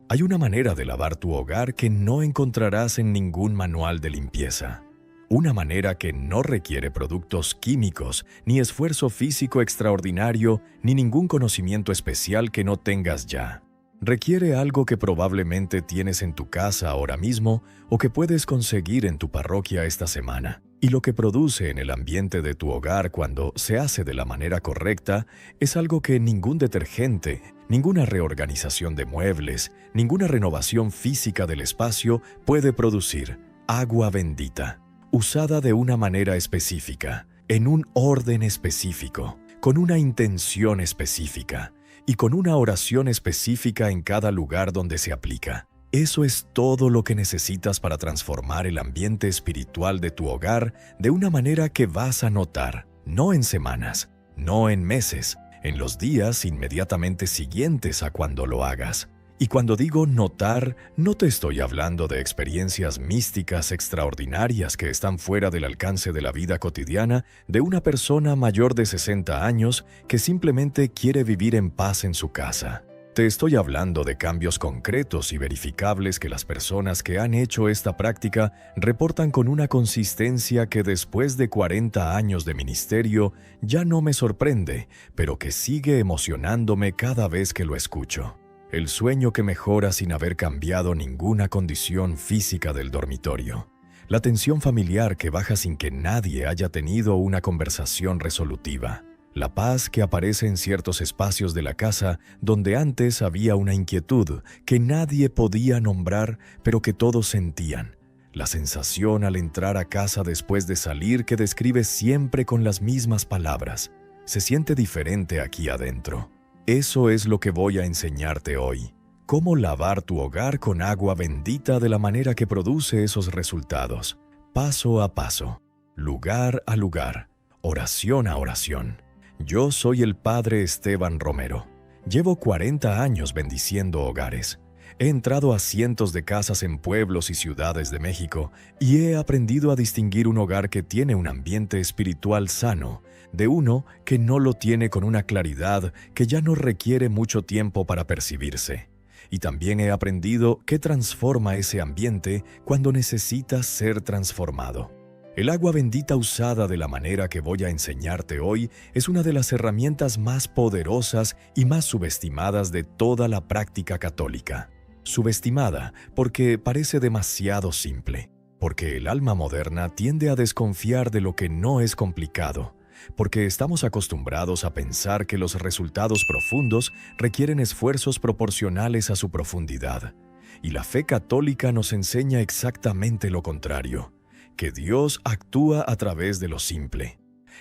Hay una manera de lavar tu hogar que no encontrarás en ningún manual de limpieza. Una manera que no requiere productos químicos, ni esfuerzo físico extraordinario, ni ningún conocimiento especial que no tengas ya. Requiere algo que probablemente tienes en tu casa ahora mismo o que puedes conseguir en tu parroquia esta semana. Y lo que produce en el ambiente de tu hogar cuando se hace de la manera correcta es algo que ningún detergente, ninguna reorganización de muebles, ninguna renovación física del espacio puede producir: agua bendita, usada de una manera específica, en un orden específico, con una intención específica y con una oración específica en cada lugar donde se aplica. Eso es todo lo que necesitas para transformar el ambiente espiritual de tu hogar de una manera que vas a notar, no en semanas, no en meses, en los días inmediatamente siguientes a cuando lo hagas. Y cuando digo notar, no te estoy hablando de experiencias místicas extraordinarias que están fuera del alcance de la vida cotidiana de una persona mayor de 60 años que simplemente quiere vivir en paz en su casa. Te estoy hablando de cambios concretos y verificables que las personas que han hecho esta práctica reportan con una consistencia que después de 40 años de ministerio ya no me sorprende, pero que sigue emocionándome cada vez que lo escucho. El sueño que mejora sin haber cambiado ninguna condición física del dormitorio. La tensión familiar que baja sin que nadie haya tenido una conversación resolutiva. La paz que aparece en ciertos espacios de la casa donde antes había una inquietud que nadie podía nombrar, pero que todos sentían. La sensación al entrar a casa después de salir que describes siempre con las mismas palabras. Se siente diferente aquí adentro. Eso es lo que voy a enseñarte hoy. Cómo lavar tu hogar con agua bendita de la manera que produce esos resultados. Paso a paso, lugar a lugar, oración a oración. Yo soy el Padre Esteban Romero. Llevo 40 años bendiciendo hogares. He entrado a cientos de casas en pueblos y ciudades de México y he aprendido a distinguir un hogar que tiene un ambiente espiritual sano de uno que no lo tiene con una claridad que ya no requiere mucho tiempo para percibirse. Y también he aprendido qué transforma ese ambiente cuando necesita ser transformado. El agua bendita usada de la manera que voy a enseñarte hoy es una de las herramientas más poderosas y más subestimadas de toda la práctica católica. Subestimada porque parece demasiado simple, porque el alma moderna tiende a desconfiar de lo que no es complicado, porque estamos acostumbrados a pensar que los resultados profundos requieren esfuerzos proporcionales a su profundidad. Y la fe católica nos enseña exactamente lo contrario. Que Dios actúa a través de lo simple,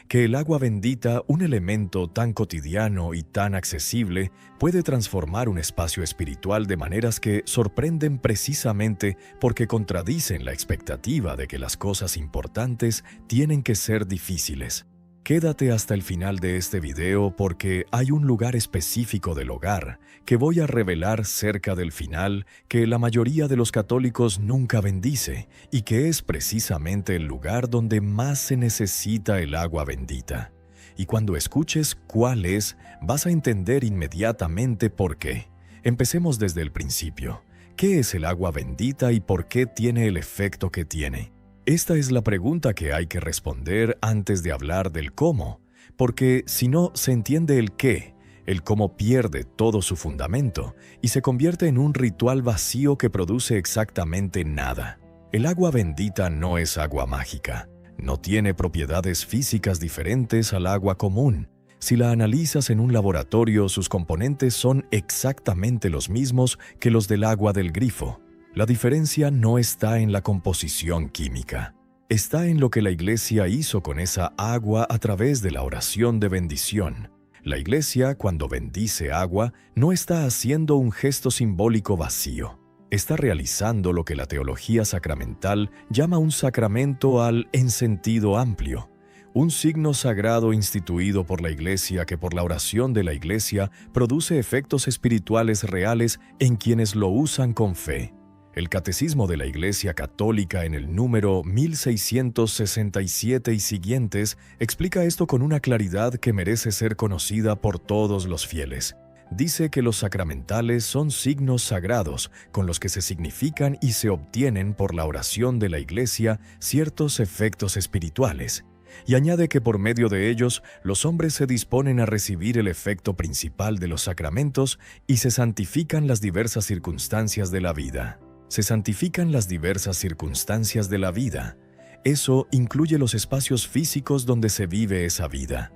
que el agua bendita, un elemento tan cotidiano y tan accesible, puede transformar un espacio espiritual de maneras que sorprenden precisamente porque contradicen la expectativa de que las cosas importantes tienen que ser difíciles. Quédate hasta el final de este video porque hay un lugar específico del hogar que voy a revelar cerca del final que la mayoría de los católicos nunca bendice y que es precisamente el lugar donde más se necesita el agua bendita. Y cuando escuches cuál es, vas a entender inmediatamente por qué. Empecemos desde el principio. ¿Qué es el agua bendita y por qué tiene el efecto que tiene? Esta es la pregunta que hay que responder antes de hablar del cómo, porque si no se entiende el qué, el cómo pierde todo su fundamento y se convierte en un ritual vacío que produce exactamente nada. El agua bendita no es agua mágica, no tiene propiedades físicas diferentes al agua común. Si la analizas en un laboratorio, sus componentes son exactamente los mismos que los del agua del grifo. La diferencia no está en la composición química. Está en lo que la Iglesia hizo con esa agua a través de la oración de bendición. La Iglesia, cuando bendice agua, no está haciendo un gesto simbólico vacío. Está realizando lo que la teología sacramental llama un sacramento en sentido amplio. Un signo sagrado instituido por la Iglesia que por la oración de la Iglesia produce efectos espirituales reales en quienes lo usan con fe. El Catecismo de la Iglesia Católica en el número 1667 y siguientes explica esto con una claridad que merece ser conocida por todos los fieles. dice que los sacramentales son signos sagrados con los que se significan y se obtienen por la oración de la Iglesia ciertos efectos espirituales, y añade que por medio de ellos los hombres se disponen a recibir el efecto principal de los sacramentos y se santifican las diversas circunstancias de la vida. Se santifican las diversas circunstancias de la vida. Eso incluye los espacios físicos donde se vive esa vida,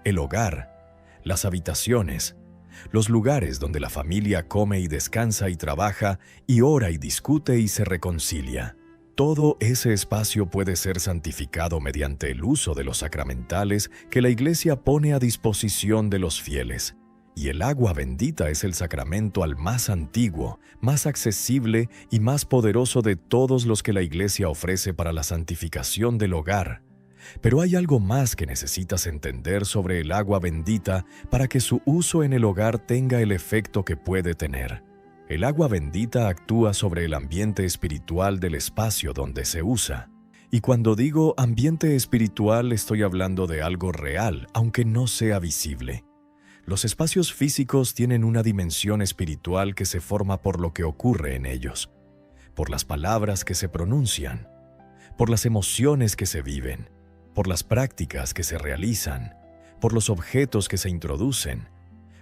el hogar, las habitaciones, los lugares donde la familia come y descansa y trabaja y ora y discute y se reconcilia. Todo ese espacio puede ser santificado mediante el uso de los sacramentales que la Iglesia pone a disposición de los fieles. Y el agua bendita es el sacramento al más antiguo, más accesible y más poderoso de todos los que la Iglesia ofrece para la santificación del hogar. Pero hay algo más que necesitas entender sobre el agua bendita para que su uso en el hogar tenga el efecto que puede tener. El agua bendita actúa sobre el ambiente espiritual del espacio donde se usa. Y cuando digo ambiente espiritual estoy hablando de algo real, aunque no sea visible. Los espacios físicos tienen una dimensión espiritual que se forma por lo que ocurre en ellos, por las palabras que se pronuncian, por las emociones que se viven, por las prácticas que se realizan, por los objetos que se introducen,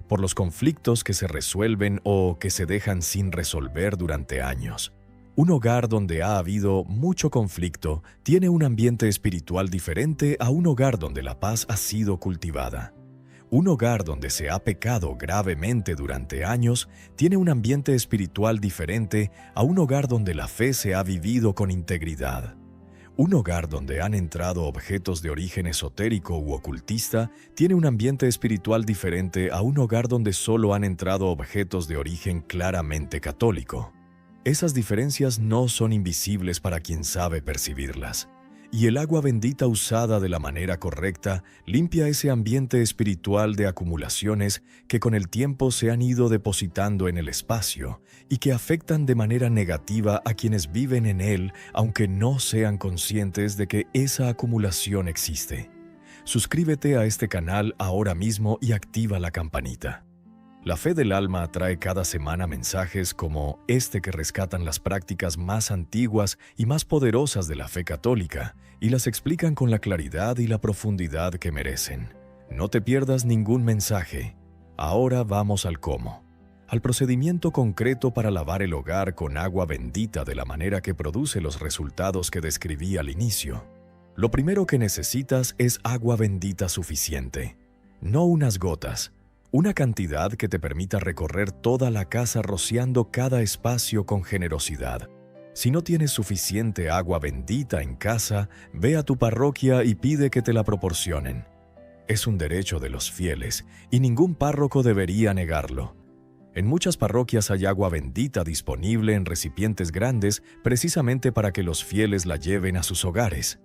por los conflictos que se resuelven o que se dejan sin resolver durante años. Un hogar donde ha habido mucho conflicto tiene un ambiente espiritual diferente a un hogar donde la paz ha sido cultivada. Un hogar donde se ha pecado gravemente durante años tiene un ambiente espiritual diferente a un hogar donde la fe se ha vivido con integridad. Un hogar donde han entrado objetos de origen esotérico u ocultista tiene un ambiente espiritual diferente a un hogar donde solo han entrado objetos de origen claramente católico. Esas diferencias no son invisibles para quien sabe percibirlas. Y el agua bendita usada de la manera correcta limpia ese ambiente espiritual de acumulaciones que con el tiempo se han ido depositando en el espacio y que afectan de manera negativa a quienes viven en él, aunque no sean conscientes de que esa acumulación existe. Suscríbete a este canal ahora mismo y activa la campanita. La Fe del Alma trae cada semana mensajes como este que rescatan las prácticas más antiguas y más poderosas de la fe católica y las explican con la claridad y la profundidad que merecen. No te pierdas ningún mensaje. Ahora vamos al cómo. Al procedimiento concreto para lavar el hogar con agua bendita de la manera que produce los resultados que describí al inicio. Lo primero que necesitas es agua bendita suficiente, no unas gotas. Una cantidad que te permita recorrer toda la casa rociando cada espacio con generosidad. Si no tienes suficiente agua bendita en casa, ve a tu parroquia y pide que te la proporcionen. Es un derecho de los fieles y ningún párroco debería negarlo. En muchas parroquias hay agua bendita disponible en recipientes grandes precisamente para que los fieles la lleven a sus hogares.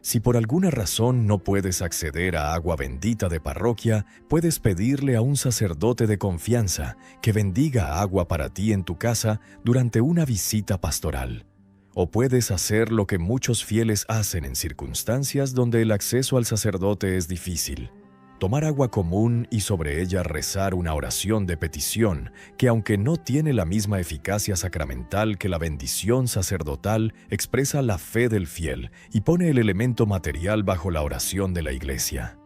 Si por alguna razón no puedes acceder a agua bendita de parroquia, puedes pedirle a un sacerdote de confianza que bendiga agua para ti en tu casa durante una visita pastoral. O puedes hacer lo que muchos fieles hacen en circunstancias donde el acceso al sacerdote es difícil. Tomar agua común y sobre ella rezar una oración de petición que, aunque no tiene la misma eficacia sacramental que la bendición sacerdotal, expresa la fe del fiel y pone el elemento material bajo la oración de la Iglesia.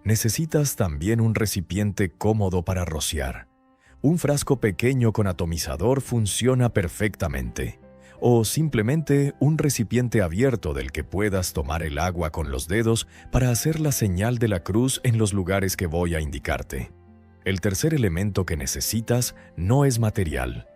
Necesitas también un recipiente cómodo para rociar. Un frasco pequeño con atomizador funciona perfectamente. O simplemente un recipiente abierto del que puedas tomar el agua con los dedos para hacer la señal de la cruz en los lugares que voy a indicarte. El tercer elemento que necesitas no es material,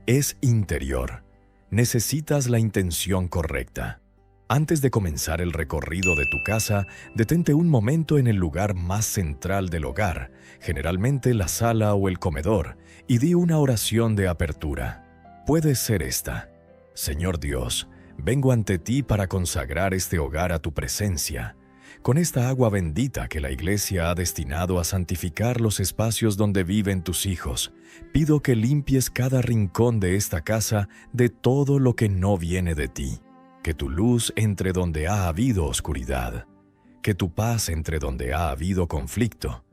es interior. Necesitas la intención correcta. Antes de comenzar el recorrido de tu casa, detente un momento en el lugar más central del hogar, generalmente la sala o el comedor, y di una oración de apertura. Puede ser esta: Señor Dios, vengo ante ti para consagrar este hogar a tu presencia. Con esta agua bendita que la Iglesia ha destinado a santificar los espacios donde viven tus hijos, pido que limpies cada rincón de esta casa de todo lo que no viene de ti. Que tu luz entre donde ha habido oscuridad. Que tu paz entre donde ha habido conflicto.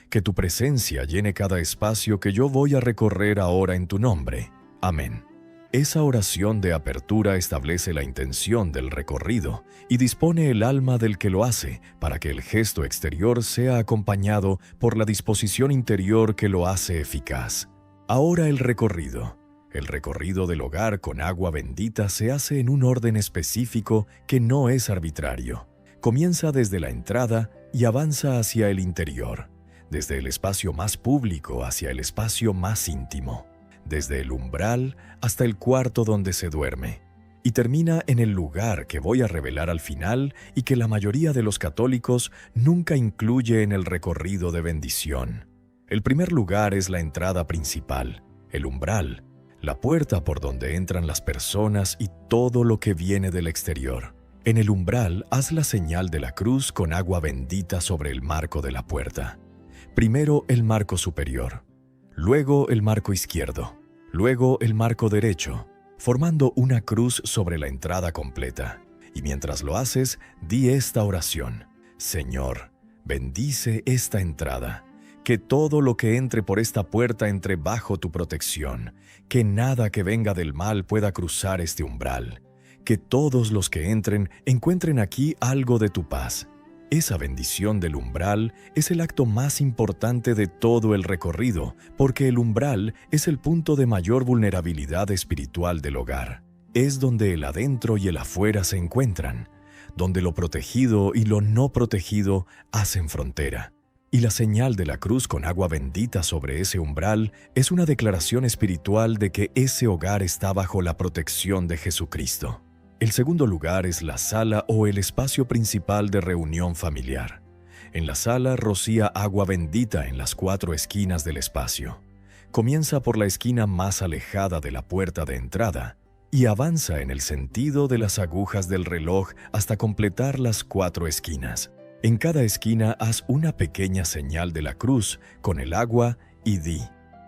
Que tu presencia llene cada espacio que yo voy a recorrer ahora en tu nombre. Amén. Esa oración de apertura establece la intención del recorrido y dispone el alma del que lo hace para que el gesto exterior sea acompañado por la disposición interior que lo hace eficaz. Ahora el recorrido. El recorrido del hogar con agua bendita se hace en un orden específico que no es arbitrario. Comienza desde la entrada y avanza hacia el interior, desde el espacio más público hacia el espacio más íntimo, desde el umbral hasta el cuarto donde se duerme, y termina en el lugar que voy a revelar al final y que la mayoría de los católicos nunca incluye en el recorrido de bendición. El primer lugar es la entrada principal, el umbral, la puerta por donde entran las personas y todo lo que viene del exterior. En el umbral, haz la señal de la cruz con agua bendita sobre el marco de la puerta. Primero el marco superior, luego el marco izquierdo, luego el marco derecho, formando una cruz sobre la entrada completa. Y mientras lo haces, di esta oración: Señor, bendice esta entrada. Que todo lo que entre por esta puerta entre bajo tu protección, que nada que venga del mal pueda cruzar este umbral. Que todos los que entren encuentren aquí algo de tu paz. Esa bendición del umbral es el acto más importante de todo el recorrido, porque el umbral es el punto de mayor vulnerabilidad espiritual del hogar. Es donde el adentro y el afuera se encuentran, donde lo protegido y lo no protegido hacen frontera. Y la señal de la cruz con agua bendita sobre ese umbral es una declaración espiritual de que ese hogar está bajo la protección de Jesucristo. El segundo lugar es la sala o el espacio principal de reunión familiar. En la sala rocía agua bendita en las 4 esquinas del espacio. Comienza por la esquina más alejada de la puerta de entrada y avanza en el sentido de las agujas del reloj hasta completar las 4 esquinas. En cada esquina haz una pequeña señal de la cruz con el agua y di: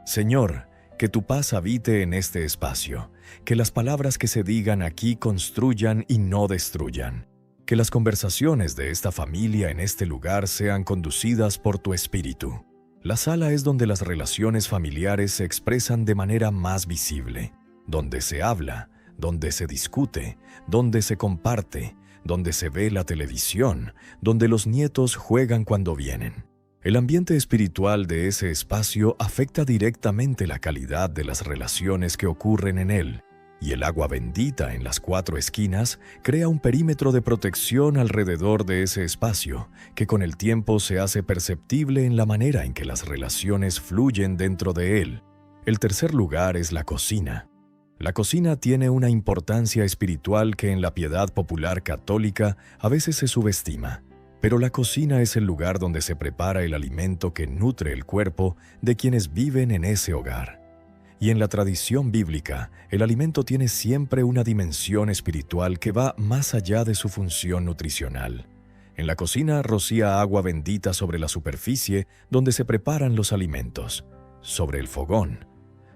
Señor, que tu paz habite en este espacio, que las palabras que se digan aquí construyan y no destruyan, que las conversaciones de esta familia en este lugar sean conducidas por tu espíritu. La sala es donde las relaciones familiares se expresan de manera más visible, donde se habla, donde se discute, donde se comparte, donde se ve la televisión, donde los nietos juegan cuando vienen. El ambiente espiritual de ese espacio afecta directamente la calidad de las relaciones que ocurren en él, y el agua bendita en las 4 esquinas crea un perímetro de protección alrededor de ese espacio, que con el tiempo se hace perceptible en la manera en que las relaciones fluyen dentro de él. El tercer lugar es la cocina. La cocina tiene una importancia espiritual que en la piedad popular católica a veces se subestima. Pero la cocina es el lugar donde se prepara el alimento que nutre el cuerpo de quienes viven en ese hogar. Y en la tradición bíblica, el alimento tiene siempre una dimensión espiritual que va más allá de su función nutricional. En la cocina rocía agua bendita sobre la superficie donde se preparan los alimentos, sobre el fogón,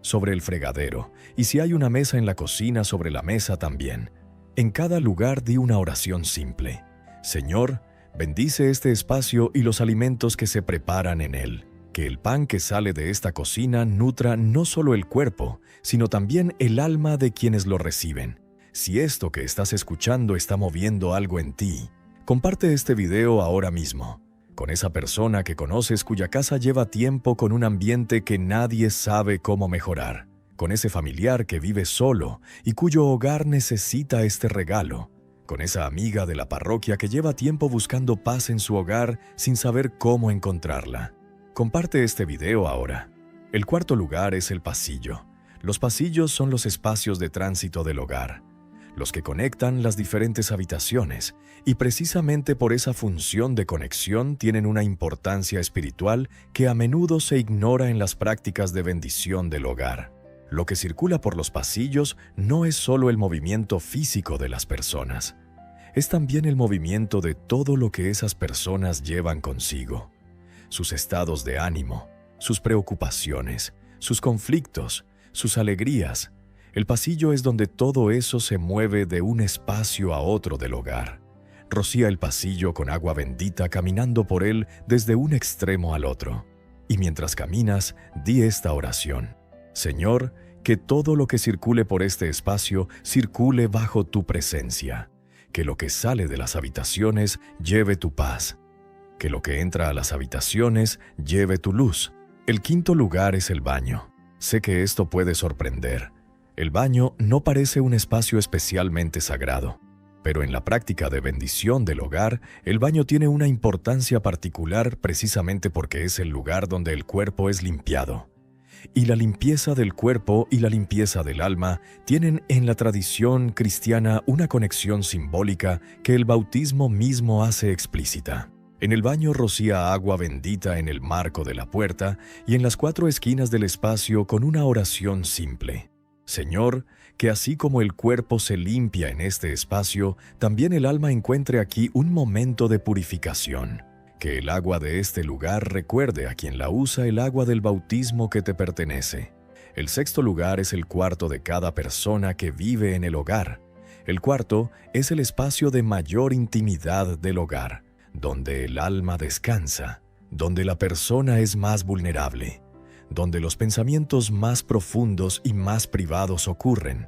sobre el fregadero, y si hay una mesa en la cocina, sobre la mesa también. En cada lugar di una oración simple: Señor, bendice este espacio y los alimentos que se preparan en él. Que el pan que sale de esta cocina nutra no solo el cuerpo, sino también el alma de quienes lo reciben. Si esto que estás escuchando está moviendo algo en ti, comparte este video ahora mismo, con esa persona que conoces cuya casa lleva tiempo con un ambiente que nadie sabe cómo mejorar, con ese familiar que vive solo y cuyo hogar necesita este regalo, con esa amiga de la parroquia que lleva tiempo buscando paz en su hogar sin saber cómo encontrarla. Comparte este video ahora. El cuarto lugar es el pasillo. Los pasillos son los espacios de tránsito del hogar, los que conectan las diferentes habitaciones, y precisamente por esa función de conexión tienen una importancia espiritual que a menudo se ignora en las prácticas de bendición del hogar. Lo que circula por los pasillos no es solo el movimiento físico de las personas, es también el movimiento de todo lo que esas personas llevan consigo. Sus estados de ánimo, sus preocupaciones, sus conflictos, sus alegrías. El pasillo es donde todo eso se mueve de un espacio a otro del hogar. Rocía el pasillo con agua bendita caminando por él desde un extremo al otro. y mientras caminas, di esta oración. Señor, que todo lo que circule por este espacio circule bajo tu presencia. Que lo que sale de las habitaciones lleve tu paz. Que lo que entra a las habitaciones lleve tu luz. El quinto lugar es el baño. Sé que esto puede sorprender. El baño no parece un espacio especialmente sagrado, pero en la práctica de bendición del hogar, el baño tiene una importancia particular precisamente porque es el lugar donde el cuerpo es limpiado. Y la limpieza del cuerpo y la limpieza del alma tienen en la tradición cristiana una conexión simbólica que el bautismo mismo hace explícita. En el baño rocía agua bendita en el marco de la puerta y en las 4 esquinas del espacio con una oración simple. Señor, que así como el cuerpo se limpia en este espacio, también el alma encuentre aquí un momento de purificación. Que el agua de este lugar recuerde a quien la usa el agua del bautismo que te pertenece. El sexto lugar es el cuarto de cada persona que vive en el hogar. El cuarto es el espacio de mayor intimidad del hogar, donde el alma descansa, donde la persona es más vulnerable, donde los pensamientos más profundos y más privados ocurren,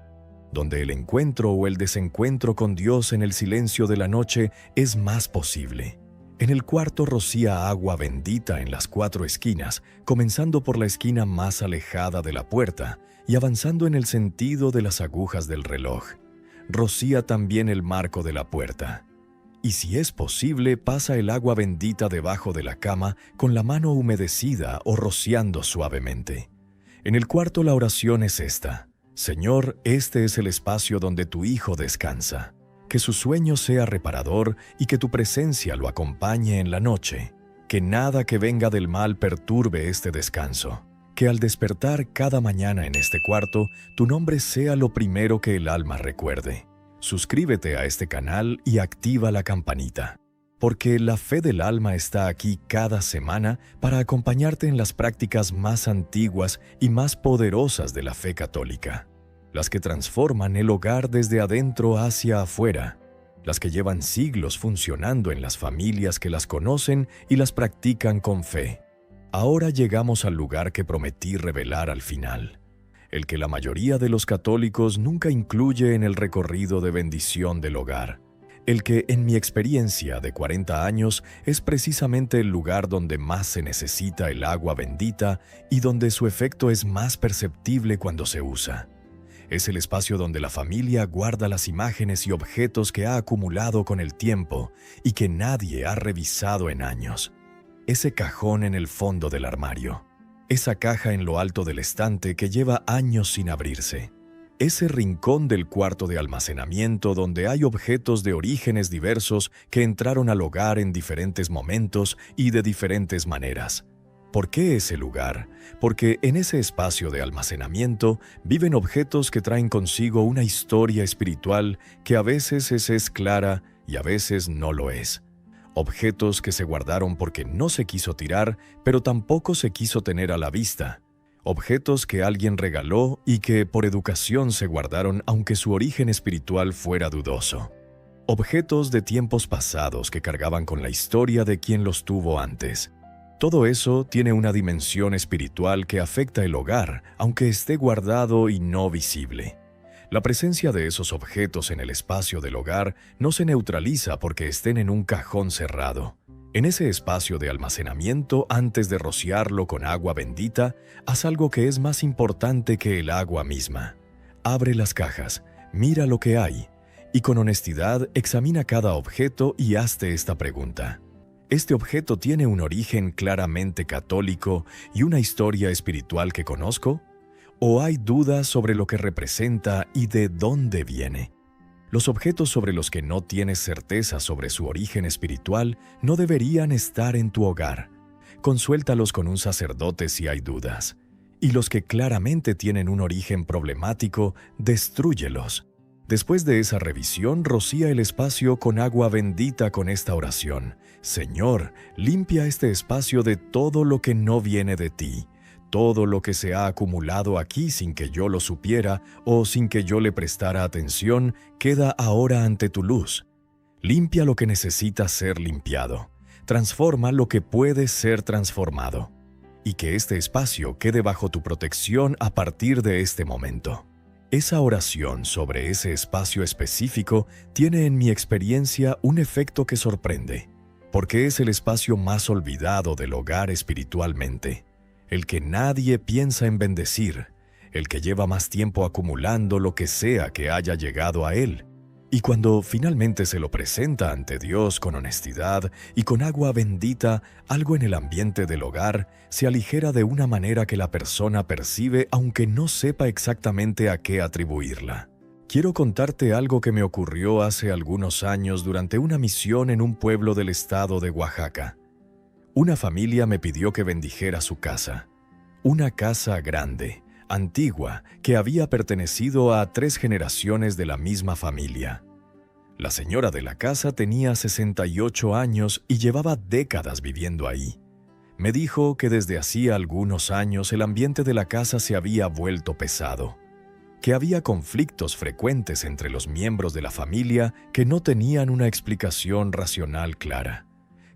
donde el encuentro o el desencuentro con Dios en el silencio de la noche es más posible. En el cuarto rocía agua bendita en las 4 esquinas, comenzando por la esquina más alejada de la puerta y avanzando en el sentido de las agujas del reloj. Rocía también el marco de la puerta. Y si es posible, pasa el agua bendita debajo de la cama con la mano humedecida o rociando suavemente. En el cuarto la oración es esta: Señor, este es el espacio donde tu Hijo descansa. Que su sueño sea reparador y que tu presencia lo acompañe en la noche. Que nada que venga del mal perturbe este descanso. Que al despertar cada mañana en este cuarto, tu nombre sea lo primero que el alma recuerde. Suscríbete a este canal y activa la campanita, porque la fe del alma está aquí cada semana para acompañarte en las prácticas más antiguas y más poderosas de la fe católica, las que transforman el hogar desde adentro hacia afuera, las que llevan siglos funcionando en las familias que las conocen y las practican con fe. Ahora llegamos al lugar que prometí revelar al final, el que la mayoría de los católicos nunca incluye en el recorrido de bendición del hogar, el que, en mi experiencia de 40 años, es precisamente el lugar donde más se necesita el agua bendita y donde su efecto es más perceptible cuando se usa. Es el espacio donde la familia guarda las imágenes y objetos que ha acumulado con el tiempo y que nadie ha revisado en años. Ese cajón en el fondo del armario. Esa caja en lo alto del estante que lleva años sin abrirse. Ese rincón del cuarto de almacenamiento donde hay objetos de orígenes diversos que entraron al hogar en diferentes momentos y de diferentes maneras. ¿Por qué ese lugar? Porque en ese espacio de almacenamiento viven objetos que traen consigo una historia espiritual que a veces es clara y a veces no lo es. Objetos que se guardaron porque no se quiso tirar, pero tampoco se quiso tener a la vista. Objetos que alguien regaló y que por educación se guardaron aunque su origen espiritual fuera dudoso. Objetos de tiempos pasados que cargaban con la historia de quien los tuvo antes. Todo eso tiene una dimensión espiritual que afecta el hogar, aunque esté guardado y no visible. La presencia de esos objetos en el espacio del hogar no se neutraliza porque estén en un cajón cerrado. En ese espacio de almacenamiento, antes de rociarlo con agua bendita, haz algo que es más importante que el agua misma. Abre las cajas, mira lo que hay, y con honestidad examina cada objeto y hazte esta pregunta. ¿Este objeto tiene un origen claramente católico y una historia espiritual que conozco? ¿O hay dudas sobre lo que representa y de dónde viene? Los objetos sobre los que no tienes certeza sobre su origen espiritual no deberían estar en tu hogar. Consuéltalos con un sacerdote si hay dudas. Y los que claramente tienen un origen problemático, destrúyelos. Después de esa revisión, rocía el espacio con agua bendita con esta oración. Señor, limpia este espacio de todo lo que no viene de ti. Todo lo que se ha acumulado aquí sin que yo lo supiera o sin que yo le prestara atención, queda ahora ante tu luz. Limpia lo que necesita ser limpiado. Transforma lo que puede ser transformado. y que este espacio quede bajo tu protección a partir de este momento. Esa oración sobre ese espacio específico tiene en mi experiencia un efecto que sorprende, porque es el espacio más olvidado del hogar espiritualmente, el que nadie piensa en bendecir, el que lleva más tiempo acumulando lo que sea que haya llegado a él. Y cuando finalmente se lo presenta ante Dios con honestidad y con agua bendita, algo en el ambiente del hogar se aligera de una manera que la persona percibe aunque no sepa exactamente a qué atribuirla. Quiero contarte algo que me ocurrió hace algunos años durante una misión en un pueblo del estado de Oaxaca. Una familia me pidió que bendijera su casa. Una casa grande, antigua, que había pertenecido a 3 generaciones de la misma familia. La señora de la casa tenía 68 años y llevaba décadas viviendo ahí. Me dijo que desde hacía algunos años el ambiente de la casa se había vuelto pesado, que había conflictos frecuentes entre los miembros de la familia que no tenían una explicación racional clara,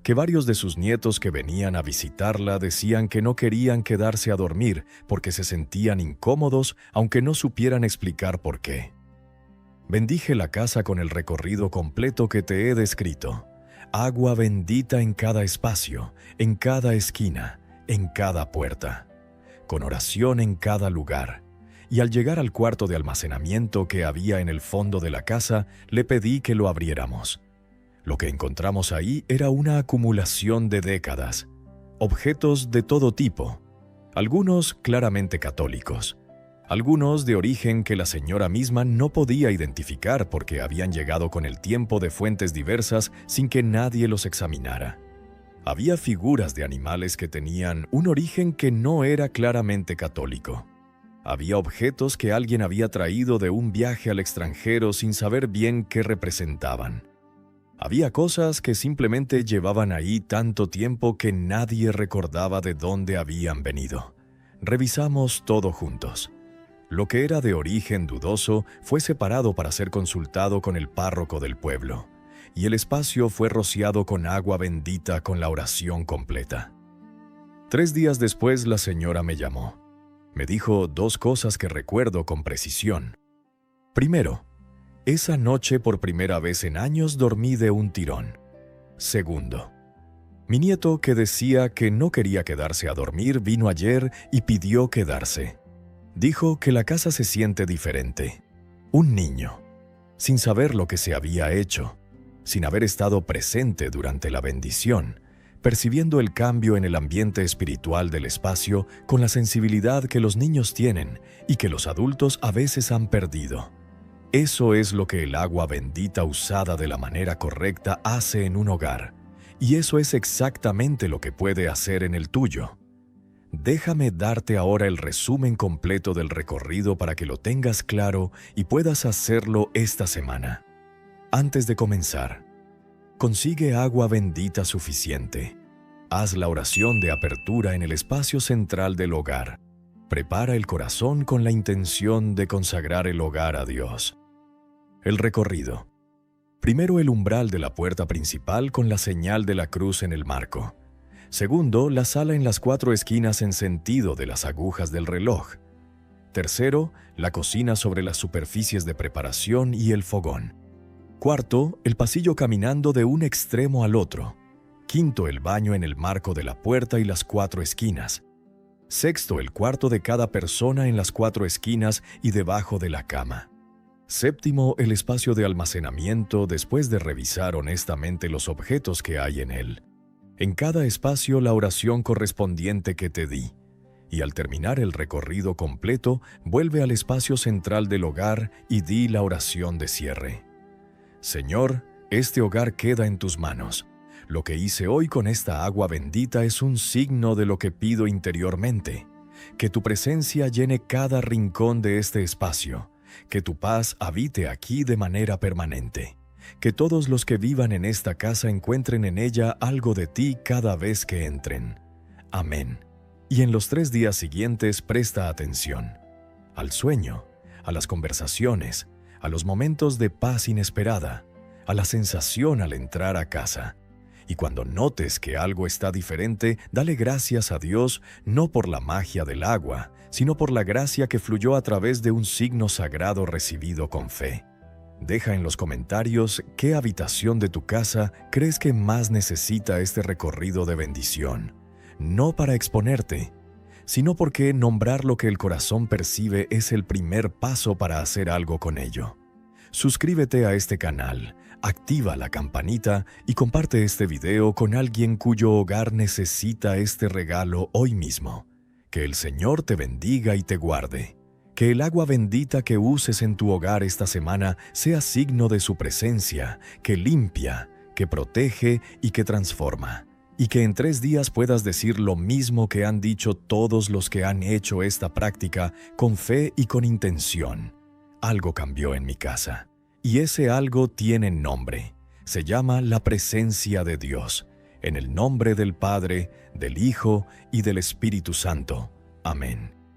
que varios de sus nietos que venían a visitarla decían que no querían quedarse a dormir porque se sentían incómodos aunque no supieran explicar por qué. Bendije la casa con el recorrido completo que te he descrito. Agua bendita en cada espacio, en cada esquina, en cada puerta. Con oración en cada lugar. Y al llegar al cuarto de almacenamiento que había en el fondo de la casa, le pedí que lo abriéramos. Lo que encontramos ahí era una acumulación de décadas. Objetos de todo tipo. Algunos claramente católicos. Algunos de origen que la señora misma no podía identificar porque habían llegado con el tiempo de fuentes diversas sin que nadie los examinara. Había figuras de animales que tenían un origen que no era claramente católico. Había objetos que alguien había traído de un viaje al extranjero sin saber bien qué representaban. Había cosas que simplemente llevaban ahí tanto tiempo que nadie recordaba de dónde habían venido. Revisamos todo juntos. Lo que era de origen dudoso fue separado para ser consultado con el párroco del pueblo, y el espacio fue rociado con agua bendita con la oración completa. 3 días después la señora me llamó. Me dijo 2 cosas que recuerdo con precisión. Primero, esa noche por primera vez en años dormí de un tirón. Segundo, mi nieto que decía que no quería quedarse a dormir vino ayer y pidió quedarse. Dijo que la casa se siente diferente. Un niño, sin saber lo que se había hecho, sin haber estado presente durante la bendición, percibiendo el cambio en el ambiente espiritual del espacio con la sensibilidad que los niños tienen y que los adultos a veces han perdido. Eso es lo que el agua bendita usada de la manera correcta hace en un hogar, y eso es exactamente lo que puede hacer en el tuyo. Déjame darte ahora el resumen completo del recorrido para que lo tengas claro y puedas hacerlo esta semana. Antes de comenzar, consigue agua bendita suficiente. Haz la oración de apertura en el espacio central del hogar. Prepara el corazón con la intención de consagrar el hogar a Dios. El recorrido. Primero, el umbral de la puerta principal con la señal de la cruz en el marco. Segundo, la sala en las 4 esquinas en sentido de las agujas del reloj. Tercero, la cocina sobre las superficies de preparación y el fogón. Cuarto, el pasillo caminando de un extremo al otro. Quinto, el baño en el marco de la puerta y las 4 esquinas. Sexto, el cuarto de cada persona en las 4 esquinas y debajo de la cama. Séptimo, el espacio de almacenamiento después de revisar honestamente los objetos que hay en él. En cada espacio la oración correspondiente que te di. Y al terminar el recorrido completo, vuelve al espacio central del hogar y di la oración de cierre. Señor, este hogar queda en tus manos. Lo que hice hoy con esta agua bendita es un signo de lo que pido interiormente. Que tu presencia llene cada rincón de este espacio. Que tu paz habite aquí de manera permanente. Que todos los que vivan en esta casa encuentren en ella algo de ti cada vez que entren. Amén. Y en los 3 días siguientes presta atención. Al sueño, a las conversaciones, a los momentos de paz inesperada, a la sensación al entrar a casa. Y cuando notes que algo está diferente, dale gracias a Dios no por la magia del agua, sino por la gracia que fluyó a través de un signo sagrado recibido con fe. Deja en los comentarios qué habitación de tu casa crees que más necesita este recorrido de bendición. No para exponerte, sino porque nombrar lo que el corazón percibe es el primer paso para hacer algo con ello. Suscríbete a este canal, activa la campanita y comparte este video con alguien cuyo hogar necesita este regalo hoy mismo. Que el Señor te bendiga y te guarde. Que el agua bendita que uses en tu hogar esta semana sea signo de su presencia, que limpia, que protege y que transforma. Y que en 3 días puedas decir lo mismo que han dicho todos los que han hecho esta práctica con fe y con intención. Algo cambió en mi casa. Y ese algo tiene nombre. Se llama la presencia de Dios. En el nombre del Padre, del Hijo y del Espíritu Santo. Amén.